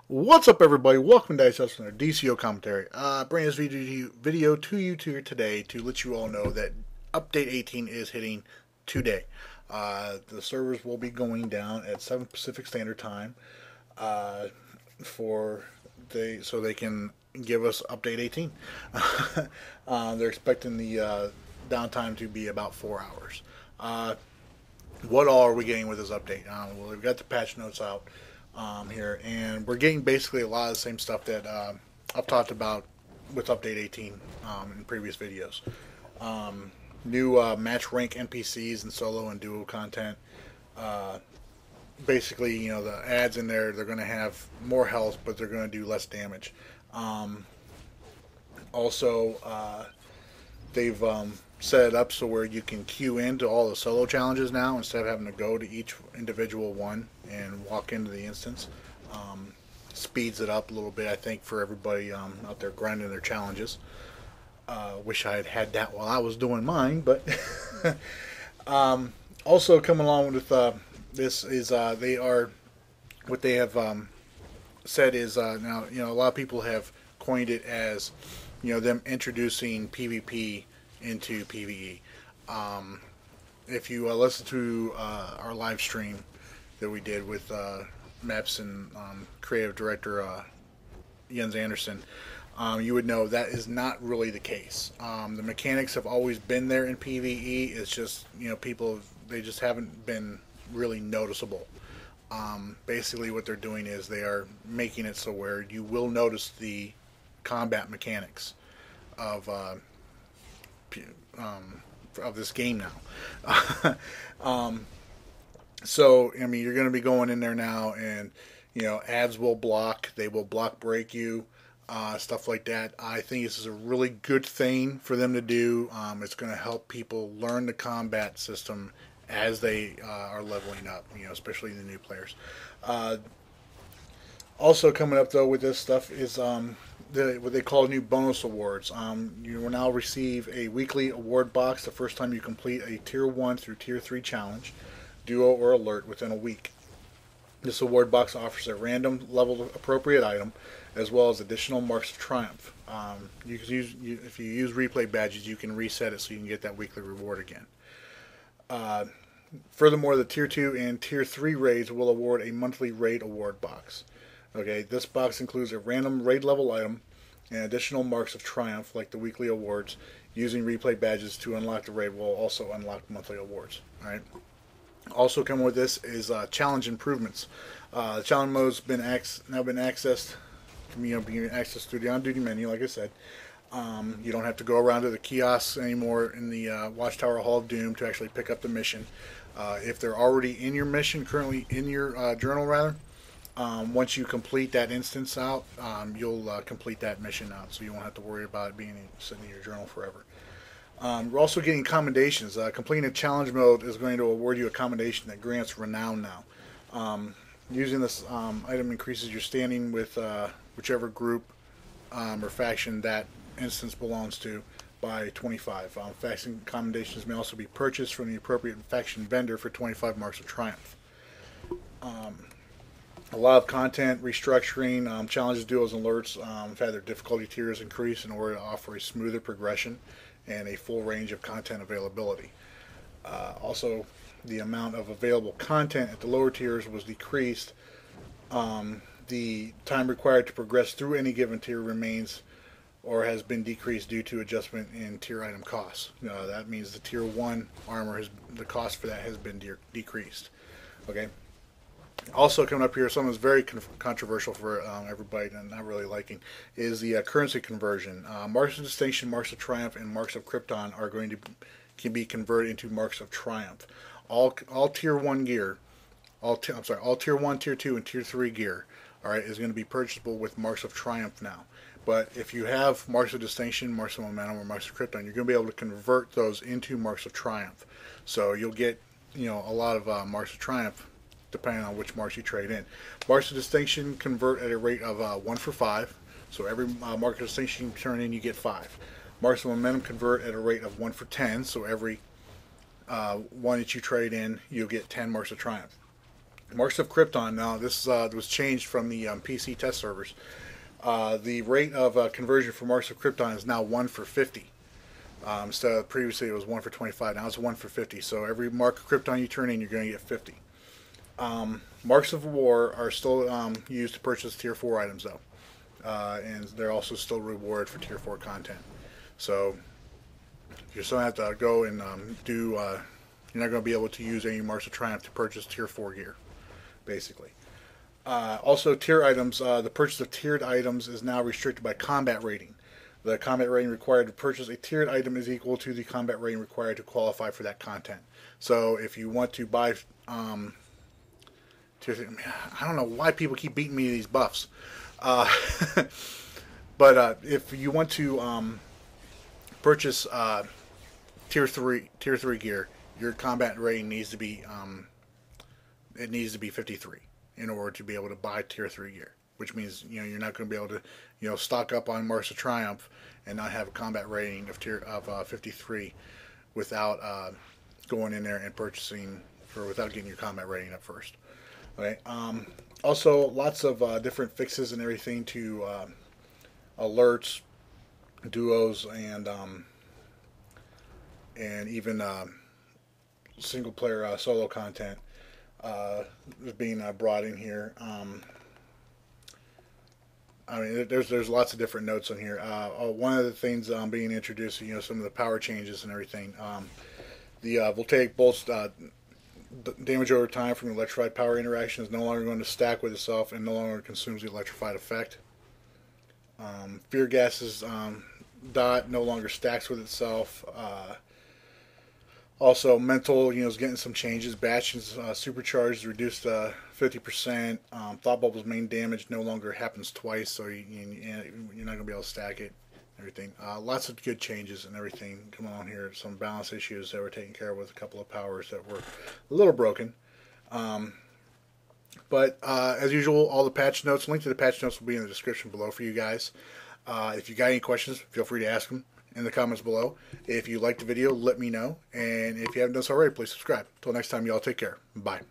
What's up, everybody? Welcome to DCO commentary. Bringing this video to you today to let you all know that update 18 is hitting today. The servers will be going down at 7 Pacific Standard Time so they can give us update 18. They're expecting the downtime to be about 4 hours. What all are we getting with this update? Well, we've got the patch notes out here, and we're getting basically a lot of the same stuff that I've talked about with update 18 in previous videos. New match rank NPCs and solo and duo content. Basically, you know, the ads in there, they're going to have more health, but they're going to do less damage. Also, they've set it up so where you can queue into all the solo challenges now instead of having to go to each individual one and walk into the instance. Speeds it up a little bit, I think, for everybody out there grinding their challenges. Wish I had had that while I was doing mine, but also coming along with this is they are what they have said is now, you know, a lot of people have coined it as, you know, them introducing PvP into PvE. If you listen to our live stream that we did with Maps and creative director Jens Anderson, you would know that is not really the case. The mechanics have always been there in PvE. It's just, you know, they just haven't been really noticeable. Basically what they're doing is they are making it so where you will notice the combat mechanics of this game now. So, I mean, you're going to be going in there now, and, you know, ads will block. They will block break you, stuff like that. I think this is a really good thing for them to do. It's going to help people learn the combat system as they are leveling up, you know, especially the new players. Also coming up, though, with this stuff is what they call new bonus awards. You will now receive a weekly award box the first time you complete a Tier 1 through Tier 3 challenge, duo, or alert within a week. This award box offers a random level appropriate item as well as additional marks of triumph. You can if you use replay badges, you can reset it so you can get that weekly reward again. Furthermore, the Tier 2 and Tier 3 raids will award a monthly raid award box. Okay, this box includes a random raid level item and additional marks of triumph like the weekly awards. Using replay badges to unlock the raid will also unlock monthly awards. All right. Also coming with this is challenge improvements. The challenge mode has now been accessed. You know, being accessed through the on-duty menu, like I said. You don't have to go around to the kiosks anymore in the Watchtower Hall of Doom to actually pick up the mission. If they're already in your mission, currently in your journal, rather. Once you complete that instance out, you'll complete that mission out, so you won't have to worry about it being sitting in your journal forever. We're also getting commendations. Completing a challenge mode is going to award you a commendation that grants renown now. Using this item increases your standing with whichever group or faction that instance belongs to by 25. Faction commendations may also be purchased from the appropriate faction vendor for 25 marks of triumph. A lot of content restructuring, challenges, duos, and alerts have had their difficulty tiers increase in order to offer a smoother progression and a full range of content availability. Also, the amount of available content at the lower tiers was decreased. The time required to progress through any given tier remains or has been decreased due to adjustment in tier item costs. That means the tier 1 armor, the cost for that has been decreased. Okay. Also coming up here, something that's very controversial for everybody and not really liking, is the currency conversion. Marks of Distinction, Marks of Triumph, and Marks of Krypton are going to can be converted into Marks of Triumph. All Tier 1 gear, all Tier 1, Tier 2, and Tier 3 gear, all right, is going to be purchasable with Marks of Triumph now. But if you have Marks of Distinction, Marks of Momentum, or Marks of Krypton, you're going to be able to convert those into Marks of Triumph. So you'll get, you know, a lot of Marks of Triumph depending on which marks you trade in. Marks of Distinction convert at a rate of 1 for 5. So every mark of distinction you turn in, you get 5. Marks of Momentum convert at a rate of 1 for 10. So every one that you trade in, you'll get 10 marks of triumph. Marks of Krypton. Now this was changed from the PC test servers. The rate of conversion for Marks of Krypton is now 1 for 50. Instead of previously it was 1 for 25. Now it's 1 for 50. So every Mark of Krypton you turn in, you're going to get 50. Marks of War are still used to purchase Tier 4 items, though. And they're also still rewarded for Tier 4 content. So you still have to go and you're not going to be able to use any Marks of Triumph to purchase Tier 4 gear, basically. Also, tier items. The purchase of tiered items is now restricted by combat rating. The combat rating required to purchase a tiered item is equal to the combat rating required to qualify for that content. So if you want to buy I don't know why people keep beating me these buffs. But if you want to purchase tier 3 gear, your combat rating needs to be 53 in order to be able to buy tier 3 gear. Which means you're not going to be able to stock up on Marks of Triumph and not have a combat rating of 53 without going in there and purchasing without getting your combat rating up first. Okay. Also, lots of different fixes and everything to alerts, duos, and even single player solo content is being brought in here. I mean, there's lots of different notes on here. One of the things being introduced, some of the power changes and everything. The voltaic bolts damage over time from electrified power interaction is no longer going to stack with itself and no longer consumes the electrified effect. Fear gases dot no longer stacks with itself. Also, mental, is getting some changes. Bastion's supercharged, reduced 50%. Thought Bubble's main damage no longer happens twice, so you're not going to be able to stack it. Everything. Lots of good changes and everything coming on here. Some balance issues that were taken care of with a couple of powers that were a little broken. But as usual, all the patch notes, link to the patch notes will be in the description below for you guys. If you got any questions, feel free to ask them in the comments below. If you liked the video, let me know. And if you haven't done so already, please subscribe. Until next time, y'all take care. Bye.